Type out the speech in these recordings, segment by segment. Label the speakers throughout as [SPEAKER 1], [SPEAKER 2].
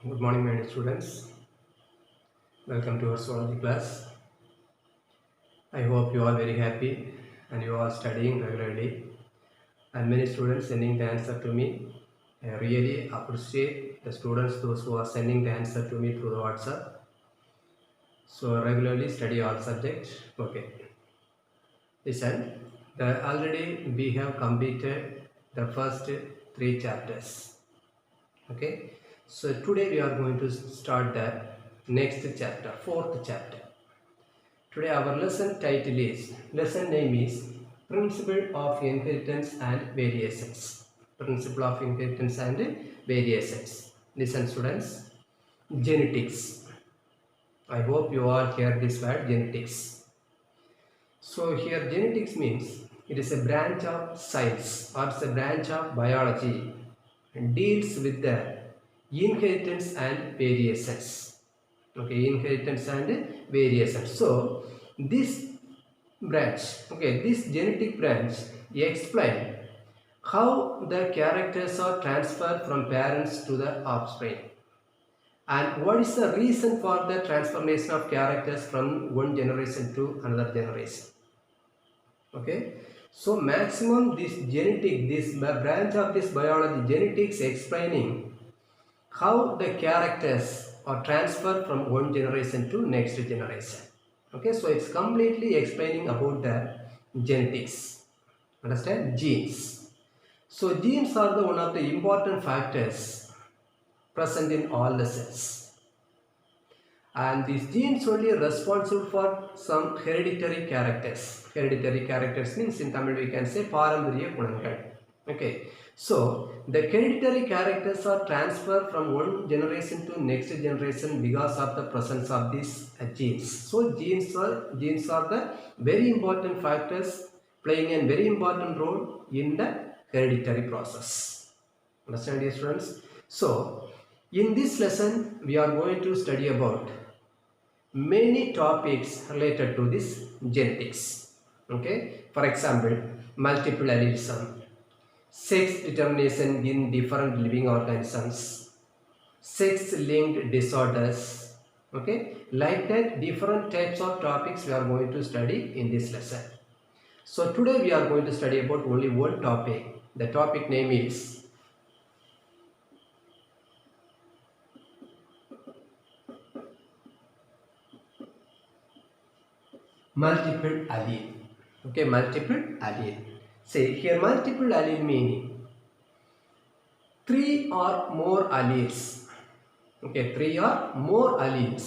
[SPEAKER 1] Good morning, my dear students. Welcome to our zoology class. I hope you are very happy and you are studying regularly. And many students sending the answer to me. I really appreciate the students, those who are sending the answer to me through the WhatsApp. So regularly study all subjects. Okay. Listen. Already we have completed the first three chapters. Okay. So today we are going to start the next chapter, fourth chapter. Today our lesson name is Principle of Inheritance and Variations. Principle of Inheritance and Variations. Listen students, genetics. I hope you all hear this word genetics. So here genetics means it is a branch of science or it's a branch of biology and deals with the inheritance and variations. Okay, inheritance and variations. So this branch, okay, this genetic branch explain how the characters are transferred from parents to the offspring and what is the reason for the transformation of characters from one generation to another generation. Okay, so maximum this branch of this biology genetics explaining how the characters are transferred from one generation to next generation. Okay, so it's completely explaining about the genetics. Understand? Genes. So genes are the one of the important factors present in all the cells, and these genes only responsible for some hereditary characters. Hereditary characters means in Tamil we can say பாரம்பரிய குணங்கள். Okay, so the hereditary characters are transferred from one generation to next generation because of the presence of these genes. So genes are the very important factors playing a very important role in the hereditary process. Understand, dear students? So in this lesson we are going to study about many topics related to this genetics. Okay, for example, multiple allelism, sex determination in different living organisms, sex linked disorders. Okay, like that different types of topics we are going to study in this lesson. So today we are going to study about only one topic. The topic name is multiple allele. Okay, multiple allele. Say here multiple allele meaning three or more alleles. Okay, three or more alleles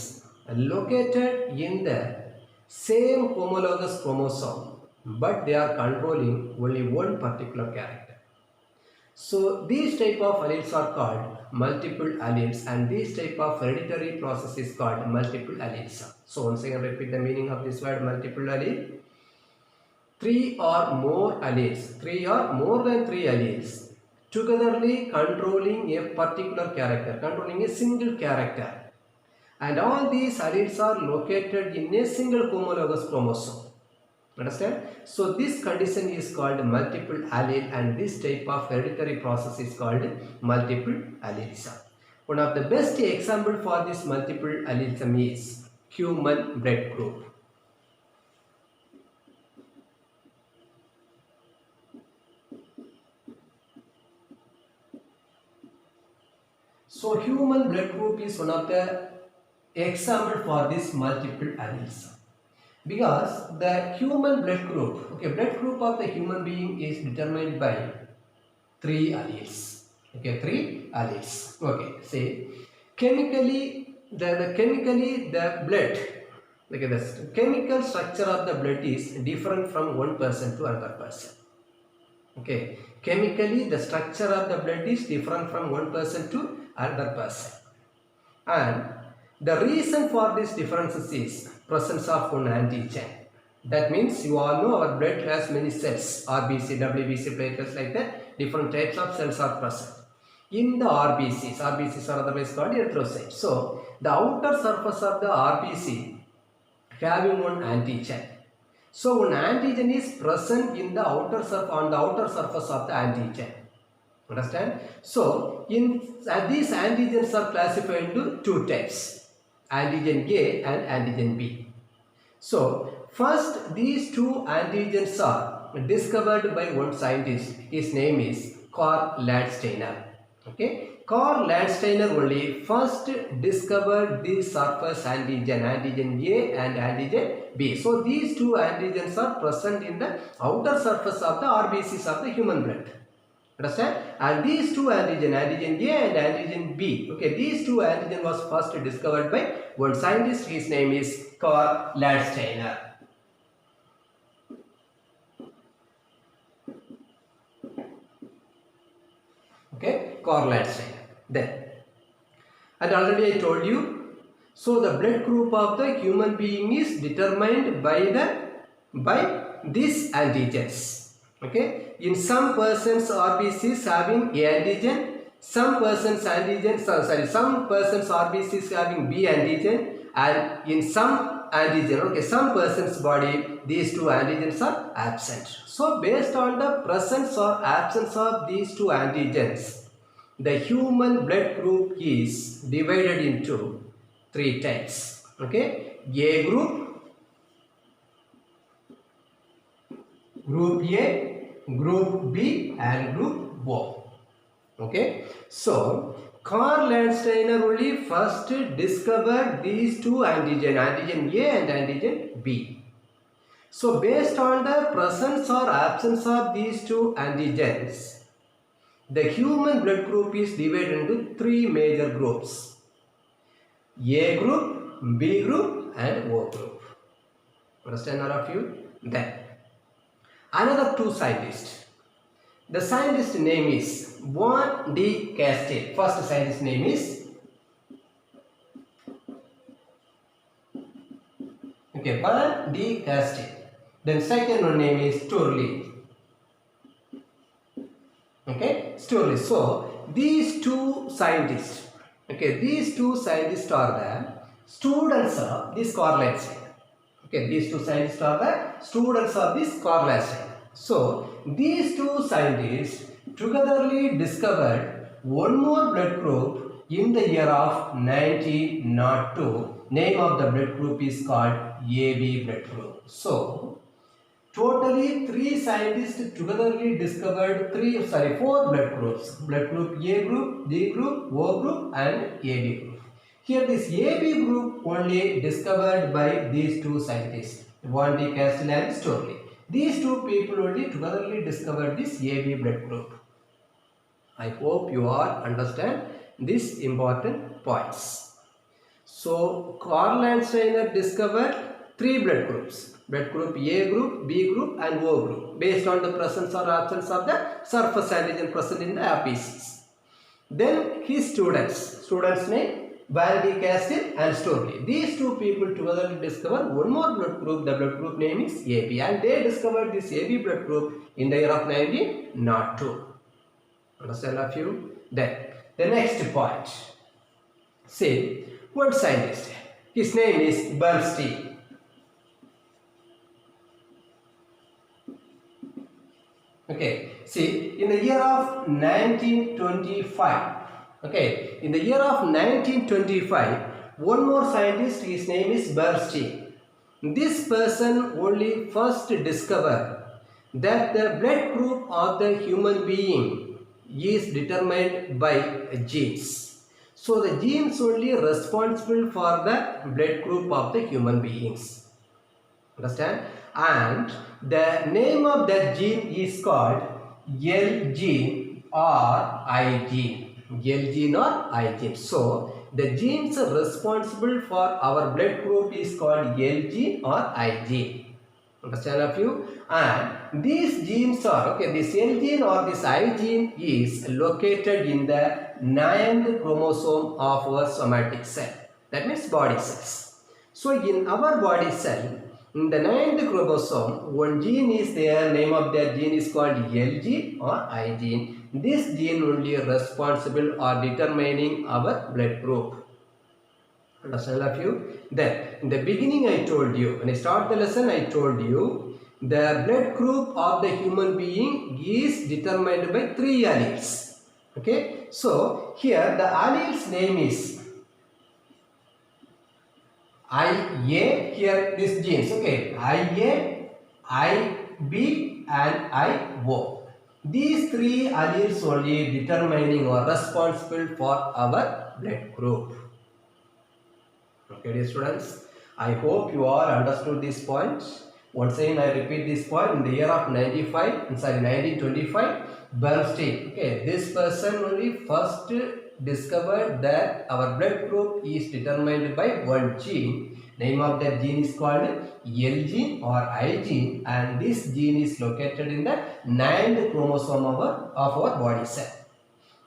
[SPEAKER 1] located in the same homologous chromosome, but they are controlling only one particular character. So these type of alleles are called multiple alleles, and this type of hereditary process is called multiple alleles. So once again repeat the meaning of this word multiple allele. Three or more alleles, three or more than three alleles, togetherly controlling a particular character, controlling a single character. And all these alleles are located in a single homologous chromosome. Understand? So this condition is called multiple allele, and this type of hereditary process is called multiple allelism. One of the best example for this multiple allelism is human blood group. So human blood group is one of the example for this multiple alleles, because the human blood group, okay, blood group of the human being is determined by three alleles. Okay, three alleles. Okay, say chemically the blood, okay, the chemical structure of the blood is different from one person to another person. Okay, chemically the structure of the blood is different from one person to another person, and the reason for this differences is presence of one antigen. That means you all know our blood has many cells, RBC, WBC, platelets, like that. Different types of cells are present in the RBCs. RBCs are otherwise called erythrocytes. So the outer surface of the RBC having one antigen. So one antigen is present in the outer on the outer surface of the antigen. Understand? So these antigens are classified into two types, antigen A and antigen B. So first, these two antigens are discovered by one scientist. His name is Karl Landsteiner. Okay, Karl Landsteiner only first discovered the surface antigen, antigen A and antigen B. So these two antigens are present in the outer surface of the RBCs of the human blood. Understand? And these two antigen, antigen A and antigen B, okay, these two antigen was first discovered by one scientist. His name is Karl Landsteiner. Okay, Karl Landsteiner. Then, and already I told you, so the blood group of the human being is determined by these antigens. Okay, in some persons RBCs having A antigen, some persons RBCs having B antigen, and in some antigen, okay, some persons body these two antigens are absent. So based on the presence or absence of these two antigens, the human blood group is divided into three types. Okay, A group, group A, group B and group O. Okay, so Karl Landsteiner only first discovered these two antigen, antigen A and antigen B. So based on the presence or absence of these two antigens, the human blood group is divided into three major groups: A group, B group and O group. Understand all of you? Then another two scientists. The scientist name is Van de Castell. First scientist name is Van de Castell. Then second one name is Sturley. Okay, Sturley. So these two scientists, okay, these two scientists are the students of this Karl Landsteiner. Okay, these two scientists are the students of this Karl Landsteiner. So these two scientists togetherly discovered one more blood group in the year of 1902. Name of the blood group is called AB blood group. So totally three scientists togetherly discovered four blood groups: blood group A group, B group, O group and AB group. Here this AB group only discovered by these two scientists, Van de Castell and Sturley. These two people only togetherly discovered this AB blood group. I hope you all understand these important points. So Karl Landsteiner discovered three blood groups: blood group A group, B group and O group, based on the presence or absence of the surface antigen present in the RBCs. Then his students name Van de Castell and Sturley. These two people together discovered one more blood group. The blood group name is AB, and they discovered this AB blood group in the year of 1902. Understand a few? Then the next point. See, one scientist. His name is Bernstein. Okay, see, in the year of 1925, okay, in the year of 1925, one more scientist, his name is Bernstein. This person only first discovered that the blood group of the human being is determined by genes. So the genes only responsible for the blood group of the human beings. Understand? And the name of that gene is called L gene or I gene. L gene or I gene. So the genes responsible for our blood group is called L gene or I gene. Understand a few? And these genes are, okay, this L gene or this I gene is located in the 9th chromosome of our somatic cell. That means body cells. So in our body cell, in the 9th chromosome, one gene is there. Name of that gene is called L gene or I gene. This gene only responsible or determining our blood group. Understand a few? Then in the beginning I told you, when I start the lesson I told you, the blood group of the human being is determined by three alleles. Okay, so here the allele's name is IA. Here this genes. Okay, IA, IB, and IO. These three alleles only determining or responsible for our blood group. Okay, dear students, I hope you all understood this point. Once again, I repeat this point. In the year of 1925, Bernstein. Okay, this person only first discovered that our blood group is determined by one gene. Name of that gene is called L gene or I gene, and this gene is located in the 9th chromosome of our body cell.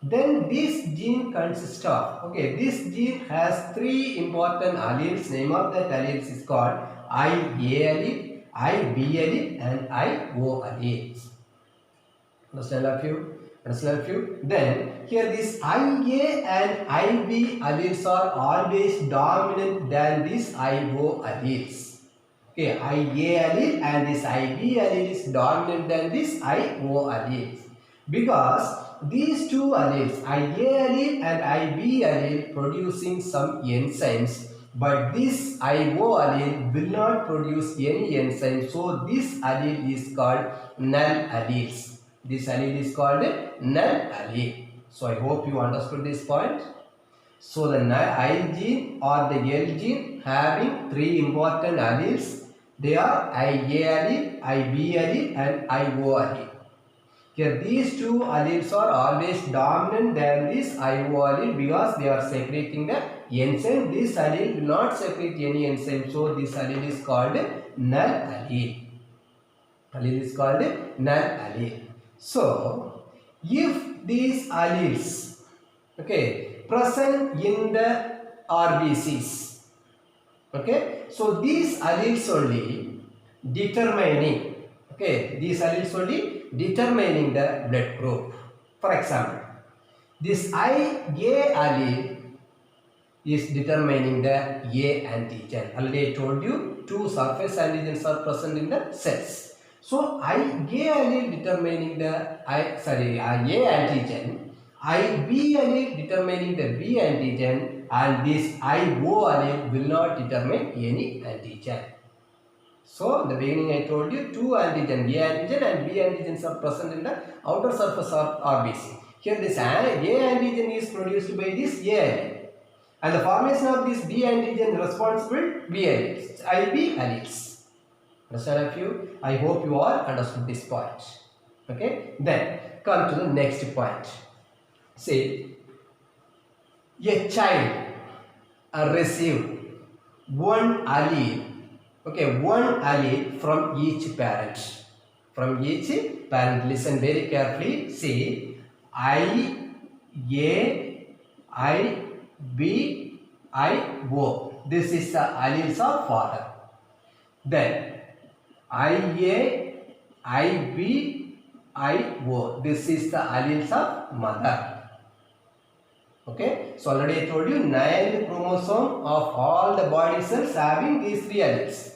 [SPEAKER 1] Then this gene consists of, okay, this gene has three important alleles. Name of that alleles is called IA allele, IB allele, and IO alleles. Understand a few? Understand a few? Then here this IA and IB alleles are always dominant than these IO alleles. Okay, IA allele and this IB allele is dominant than this IO alleles, because these two alleles, IA allele and IB allele, producing some enzymes, but this IO allele will not produce any enzyme. So this allele is called null alleles. This allele is called null allele. So I hope you understood this point. So the I gene or the L gene having three important alleles. They are IA allele, IB allele, and IO allele. Here these two alleles are always dominant than this IO allele because they are secreting the enzyme. This allele will not secrete any enzyme, so this allele is called null allele. Allele is called null allele. So if these alleles, okay, present in the RBCs, okay, so these alleles only determining, okay, these alleles only determining the blood group. For example, this IA allele is determining the A antigen. Already I told you two surface antigens are present in the cells. So IA allele determining the A antigen, IB allele determining the B antigen, and this IO allele will not determine any antigen. So in the beginning I told you two antigen, A antigen and B antigens are present in the outer surface of RBC. Here this A antigen is produced by this A allele, and the formation of this B antigen responsible B alleles, IB alleles. Understand a few? I hope you all understood this point. Okay, then come to the next point. Say a child receive one allele, okay, one allele from each parent. From each parent, listen very carefully. See, I, A, I, B, I, O. This is the alleles of father. Then IA, IB, IO. This is the alleles of mother. Okay, so already I told you 9th chromosome of all the body cells having these three alleles.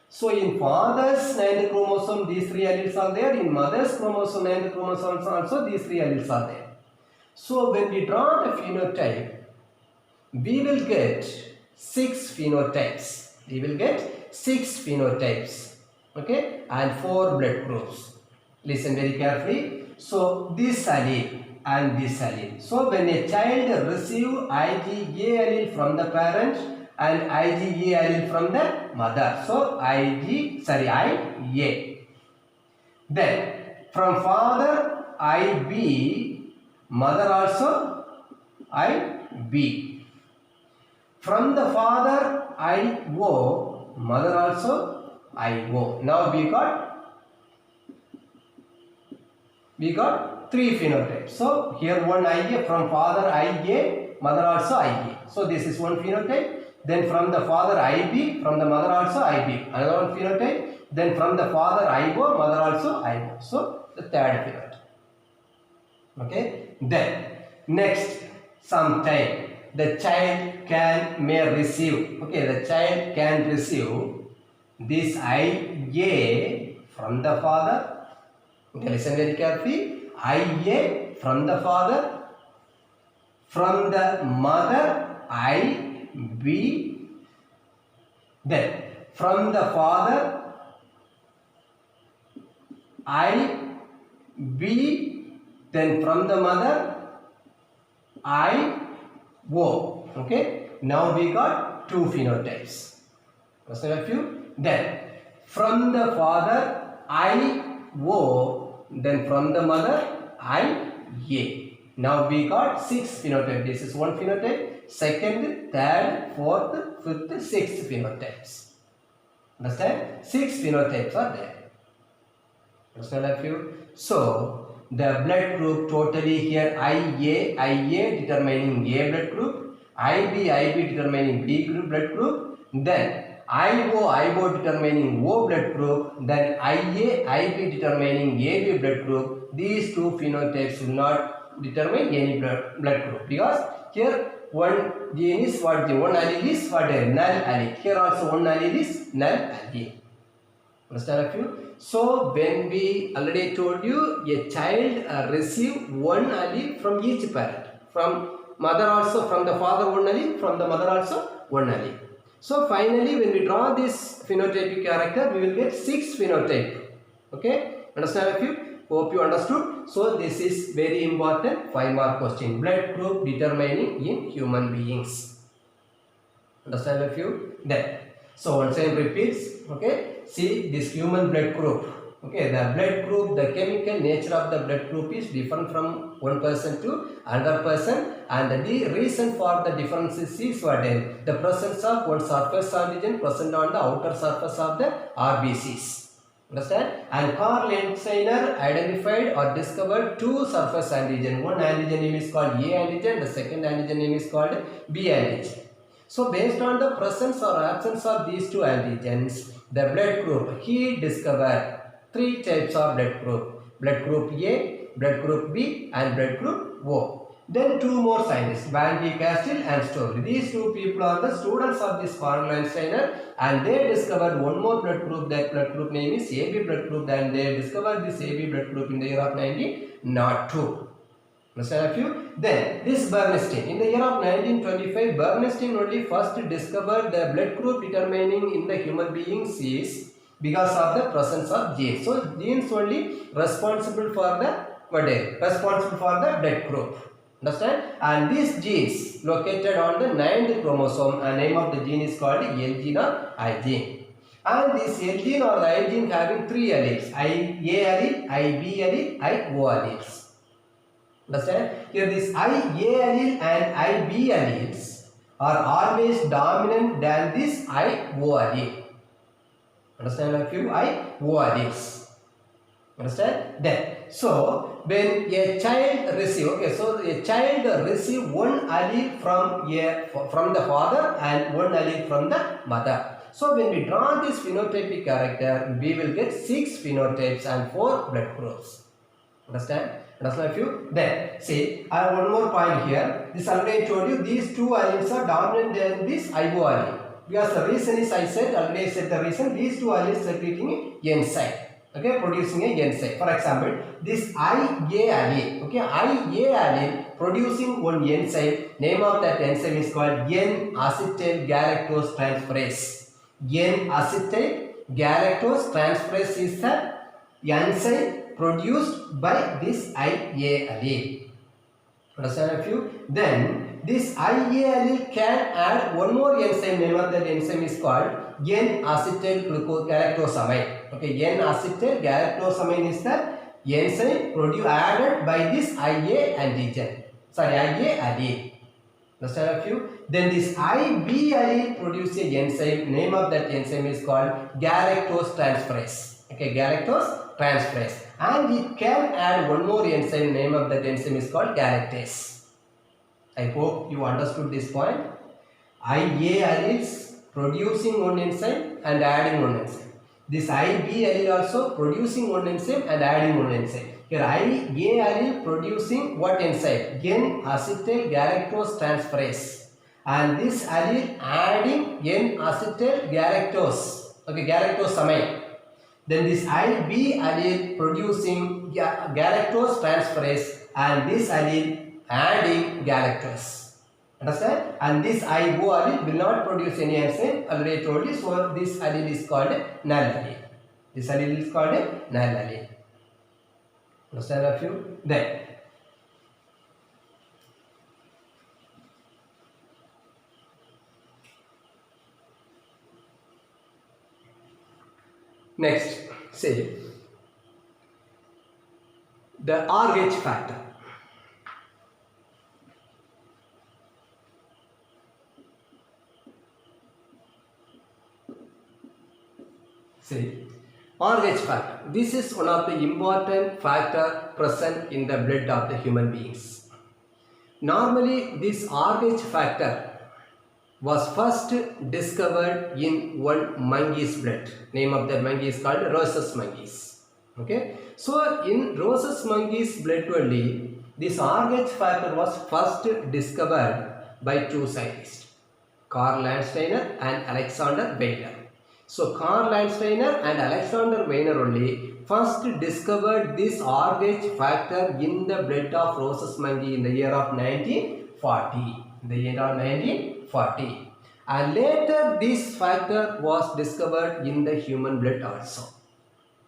[SPEAKER 1] So in father's 9th chromosome these three alleles are there. In mother's chromosome 9th chromosome also these three alleles are there. So when we draw the phenotype, we will get 6 phenotypes. We will get 6 phenotypes. Okay, and 4 blood groups. Listen very carefully. So this allele and this allele. So when a child receive IgA allele from the parent and IgA allele from the mother, so IA. Then from father IB, mother also IB. From the father IO, mother also IO. Now we got 3 phenotypes. So here one IA, from father IA, mother also IA. So this is one phenotype. Then from the father IB, from the mother also IB. Another one phenotype. Then from the father IO, mother also IO. So the third phenotype. Okay. Then next, sometime the child may receive. Okay, the child can receive this IA from the father. Okay, listen very carefully. IA from the father from the mother I, B, then from the father I, B, then from the mother I, O. Okay, now we got two phenotypes. Understand a few? Then from the father I, O, then from the mother I, A. Now we got six phenotypes. This is one phenotype, second, third, fourth, fifth, sixth phenotypes. Understand? Six phenotypes are there. Understand a few? So the blood group totally here IA determining A blood group, IB determining B group blood group, then IO determining O blood group, then IB determining AB blood group. These two phenotypes will not determine any blood group, because here one gene is what gene, one allele is what a null allele. Here also one allele is null allele. Understand a few? So when we already told you, a child receive one allele from each parent, from mother also, from the father one allele, from the mother also one allele. So finally when we draw this phenotypic character, we will get six phenotype. Okay, understand a few? Hope you understood. So this is very important 5-mark question, blood group determining in human beings. Understand a few? Then so once again repeats. Okay, see this human blood group. Okay, the blood group, the chemical nature of the blood group is different from one person to another person, and the reason for the differences is what is the presence of one surface antigen present on the outer surface of the RBCs. Understand? And Carl Landsteiner identified or discovered two surface antigen. One antigen name is called A antigen, the second antigen name is called B antigen. So based on the presence or absence of these two antigens, the blood group, he discovered three types of blood group. Blood group A, blood group B, and blood group O. Then two more scientists, Van de Castile and Stokely. These two people are the students of this Carl Landsteiner, and they discovered one more blood group. That blood group name is AB blood group, and they discovered this AB blood group in the year of 1902. Understand a few? Then this Bernstein, in the year of 1925, Bernstein only first discovered the blood group determining in the human beings is because of the presence of genes. So genes only responsible for the blood group. Understand? And these genes located on the 9th chromosome, and name of the gene is called L gene or I gene. And this L gene or the I gene having three alleles, A allele, IB allele, IO alleles. Understand? Here this IA allele and IB alleles are always dominant than this IO allele. Understand a few IO alleles. Understand? Then so when a child receive, okay, so a child receive one allele from the father and one allele from the mother. So when we draw this phenotypic character, we will get 6 phenotypes and 4 blood groups. Understand? Understand a few? Then see, I have one more point here. This already I told you, these two alleles are dominant than this IO allele. Because the reason is, already said the reason, these two alleles secreting enzyme. Okay, producing a enzyme. For example, this IA allele, okay, IA allele producing one enzyme. Name of that enzyme is called N-acetyl galactose transferase. N-acetyl galactose transferase is the enzyme produced by this IA allele. Understand a few? Then this IA allele can add one more enzyme. Name of that enzyme is called N-acetyl galactosamine. Okay, N-acetyl galactosamine is the enzyme added by this IA antigen. Sorry, IA allele. Understand a few? Then this IB allele produces a enzyme. Name of that enzyme is called galactose transferase. Okay, galactose transferase. And it can add one more enzyme. Name of that enzyme is called galactase. I hope you understood this point. IA alleles producing one enzyme and adding one enzyme. This IB allele also producing one enzyme and adding one enzyme. Here IA allele producing what enzyme? N-acetyl galactose transferase. And this allele adding N-acetyl galactose. Okay, galactosamine. Then this IB allele producing galactose transferase, and this allele and in galactose. Understand? And this IO allele will not produce any enzyme. Already told you. So this allele is called null allele. This allele is called null allele. Understand a few? Then next, say the RH factor. See, RH factor. This is one of the important factor present in the blood of the human beings. Normally, this RH factor was first discovered in one monkey's blood. Name of the monkey is called rhesus monkeys. Okay. So, in rhesus monkeys blood only, this RH factor was first discovered by two scientists, Karl Landsteiner and Alexander Weiner. So, Karl Landsteiner and Alexander Weiner only first discovered this RH factor in the blood of rhesus monkey in the year of 1940. In the year of 1940. And later this factor was discovered in the human blood also.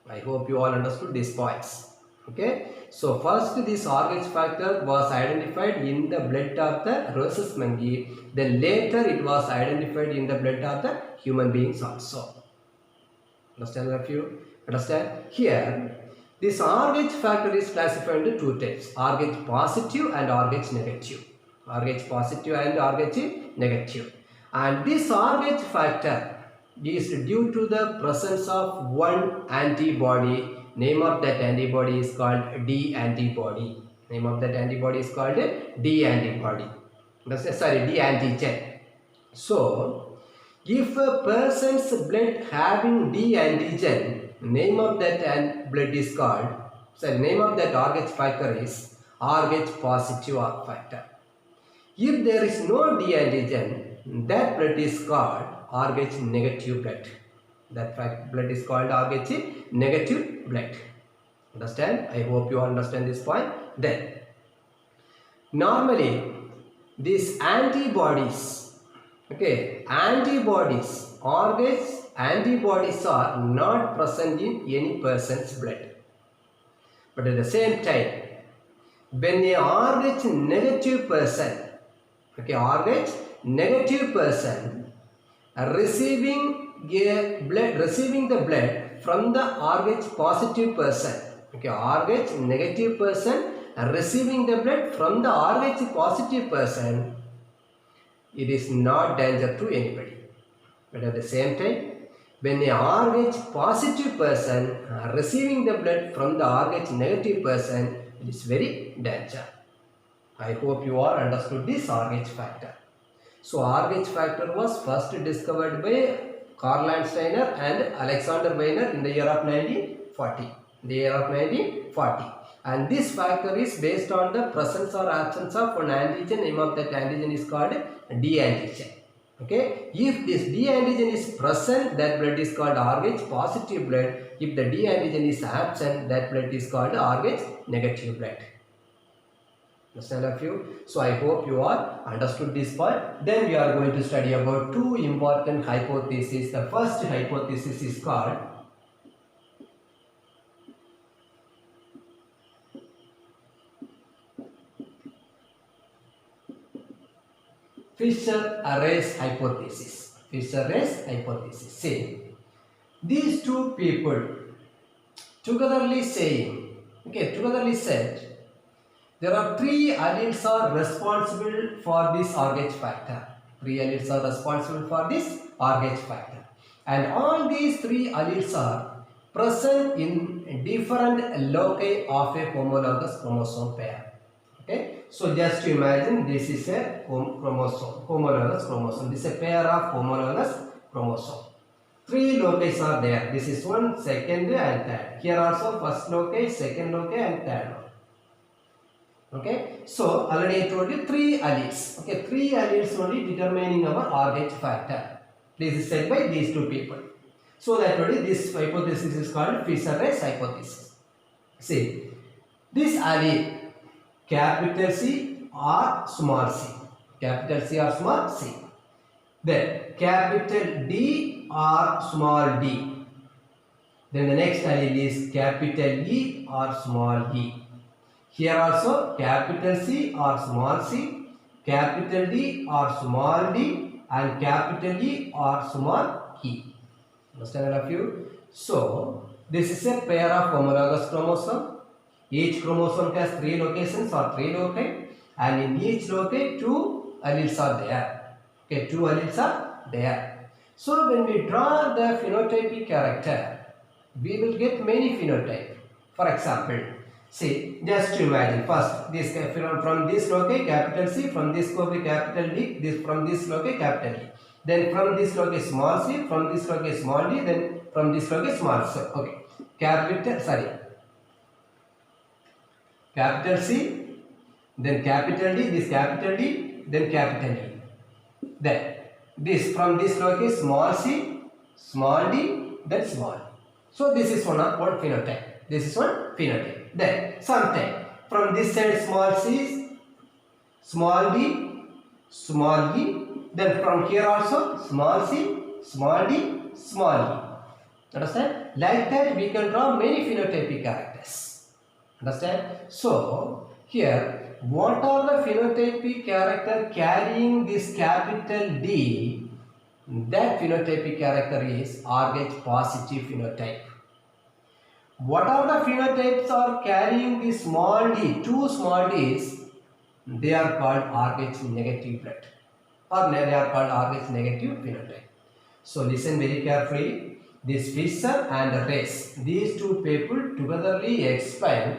[SPEAKER 1] I hope you all understood these points. Okay. So, first this RH factor was identified in the blood of the rhesus monkey. Then later it was identified in the blood of the human beings also. Understand a few? Understand? Here, this RH factor is classified into two types, RH positive and RH negative. RH positive and RH negative. And this RH factor is due to the presence of one antibody. Name of that antibody is called D antibody. Name of that antibody is called D antibody. Sorry, D antigen. So, if a person's blood having D antigen, name of that blood is called, name of that RH factor is RH positive factor. If there is no D antigen, that blood is called RH negative blood. That blood is called RH negative blood. Understand? I hope you understand this point. Then, normally, these antibodies, okay, antibodies, RH antibodies are not present in any person's blood. But at the same time, when a RH negative person, okay, RH negative person receiving the blood from the RH positive person, okay, RH negative person receiving the blood from the RH positive person, it is not danger to anybody. But at the same time, when a RH positive person receiving the blood from the RH negative person, it is very danger. I hope you all understood this RH factor. So, RH factor was first discovered by Karl Landsteiner and Alexander Weiner in the year of 1940. The year of 1940. And this factor is based on the presence or absence of one antigen. Name of that antigen is called D antigen. Okay. If this D antigen is present, that blood is called RH positive blood. If the D antigen is absent, that blood is called RH negative blood. Understand a few? So I hope you all understood this part. Then we are going to study about two important hypotheses. The first hypothesis is called Fisher-Race hypothesis. Fisher-Race hypothesis. See, these two people togetherly said there are three alleles are responsible for this RH factor. Three alleles are responsible for this RH factor. And all these three alleles are present in different loci of a homologous chromosome pair. Okay. So just to imagine this is a homologous chromosome. This is a pair of homologous chromosome. Three loci are there. This is one, second and third. Here also first loci, second loci and third loci. Okay, so already I told you three alleles. Okay, three alleles only determining our RH factor. This is said by these two people. So that already this hypothesis is called Fisher-Race hypothesis. See, this allele capital C or small c. Capital C or small c. Then capital D or small d. Then the next allele is capital E or small e. Here also capital C or small c, capital D or small d, and capital E or small e. Understand all of you? So this is a pair of homologous chromosome. Each chromosome has 3 locations or 3 loci, and in each loci 2 alleles are there. Okay, 2 alleles are there. So when we draw the phenotypic character, we will get many phenotypes. For example, see, just imagine first this from this loci capital C, from this loci capital D, this from this loci capital E. Then from this loci small c, from this loci small d, then from this loci small c. Okay, capital C, then capital D, this capital D, then capital E. Then this from this loci small c, small d, then small d. So this is one phenotype. This is one phenotype. Then sometime from this side small c, small d, small e. Then from here also small c, small d, small e. Understand? Like that we can draw many phenotypic characters. Understand? So here what are the phenotypic character carrying this capital D? That phenotypic character is Rh positive phenotype. What are the phenotypes are carrying the small d, 2 small d's? They are called Rh negative blood, or they are called Rh negative phenotype. So listen very carefully. This Fisher and Race, these two people togetherly explain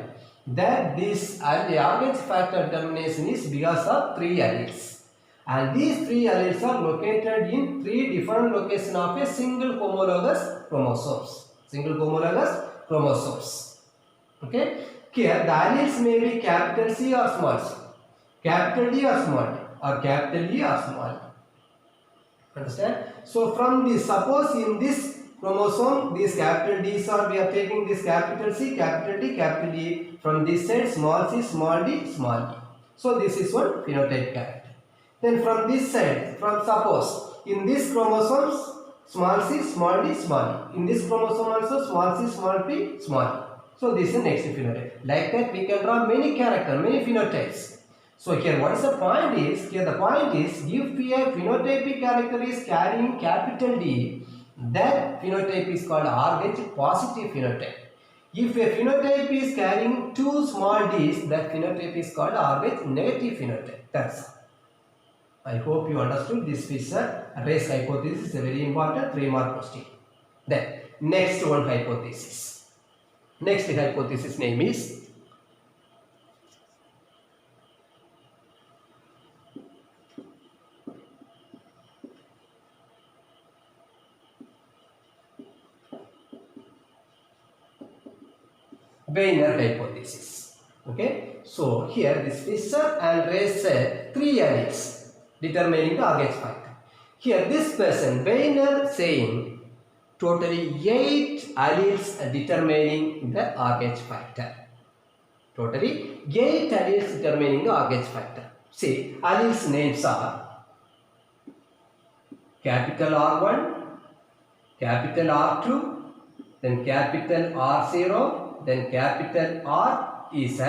[SPEAKER 1] that this Rh factor determination is because of 3 alleles, and these 3 alleles are located in 3 different locations of a single homologous chromosomes. Single homologous chromosomes. Okay. Here the alleles may be capital C or small c, capital D or small d, or capital E or small d. Understand? So from this, suppose in this chromosome, these capital D's are, we are taking this capital C, capital D, capital E. From this side small c, small d, small d. So this is one phenotype character. Then from this side, from suppose in this chromosomes small c, small d, small e. In this chromosome also small c, small p, small e. So this is next phenotype. Like that we can draw many characters, many phenotypes. So here what is the point is, here the point is, if a phenotypic character is carrying capital D, that phenotype is called Rh positive phenotype. If a phenotype is carrying 2 small d's, that phenotype is called Rh negative phenotype. That's all. I hope you understood this Fisher-Race hypothesis is a very important 3-mark question. Then next one hypothesis. Next hypothesis name is Wiener hypothesis. Okay, so here this Fisher and Race said 3 alleles determining the Rh factor. Here this person Wiener saying totally 8 alleles determining the Rh factor. Totally 8 alleles determining the Rh factor. See, alleles names are capital R1, capital R2, then capital R0, then capital R Z,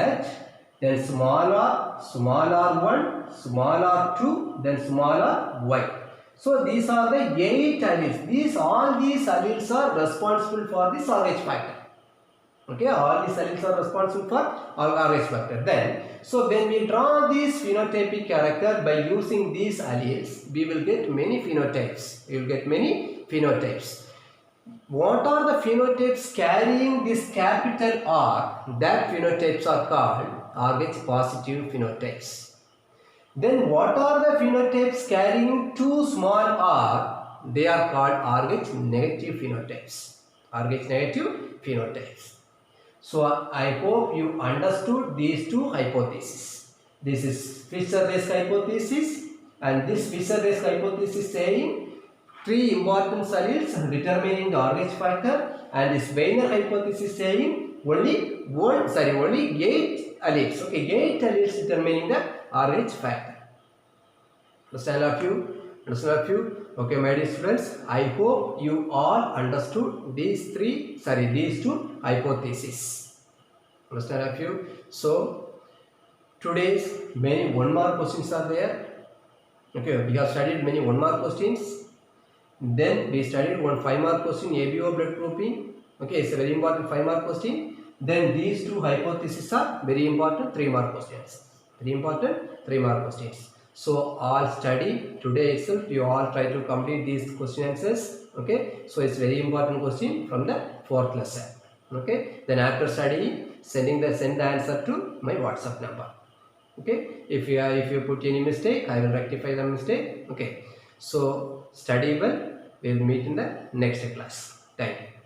[SPEAKER 1] then small r, small r1, small r2, then small r y. So these are the 8 alleles. All these alleles are responsible for this Rh factor. Okay, all these alleles are responsible for Rh factor. Then, so when we draw this phenotypic character by using these alleles, we will get many phenotypes. We will get many phenotypes. What are the phenotypes carrying this capital R? That phenotypes are called Rh positive phenotypes. Then what are the phenotypes carrying 2 small r? They are called Rh negative phenotypes. Rh negative phenotypes. So I hope you understood these 2 hypotheses. This is Fisher-Race hypothesis, and this Fisher-Race hypothesis saying 3 important alleles determining the Rh factor, and this Wiener hypothesis saying only 8 alleles. Okay, 8 alleles determining the RH factor. Understand all of you? Understand all of you? Okay, my dear students, I hope you all understood these two hypotheses. Understand all of you? So today's many 1 mark questions are there. Okay, we have studied many 1 mark questions. Then we studied one 5 mark question, ABO blood grouping. Okay, it's a very important 5 mark question. Then these two hypotheses are very important 3 mark questions. Very important 3 mark questions. So all study today itself. You all try to complete these question answers. Okay, so it's very important question from the 4th lesson. Okay, then after studying, send the answer to my WhatsApp number. Okay, if you put any mistake, I will rectify the mistake. Okay, so study well. We'll meet in the next class. Thank you.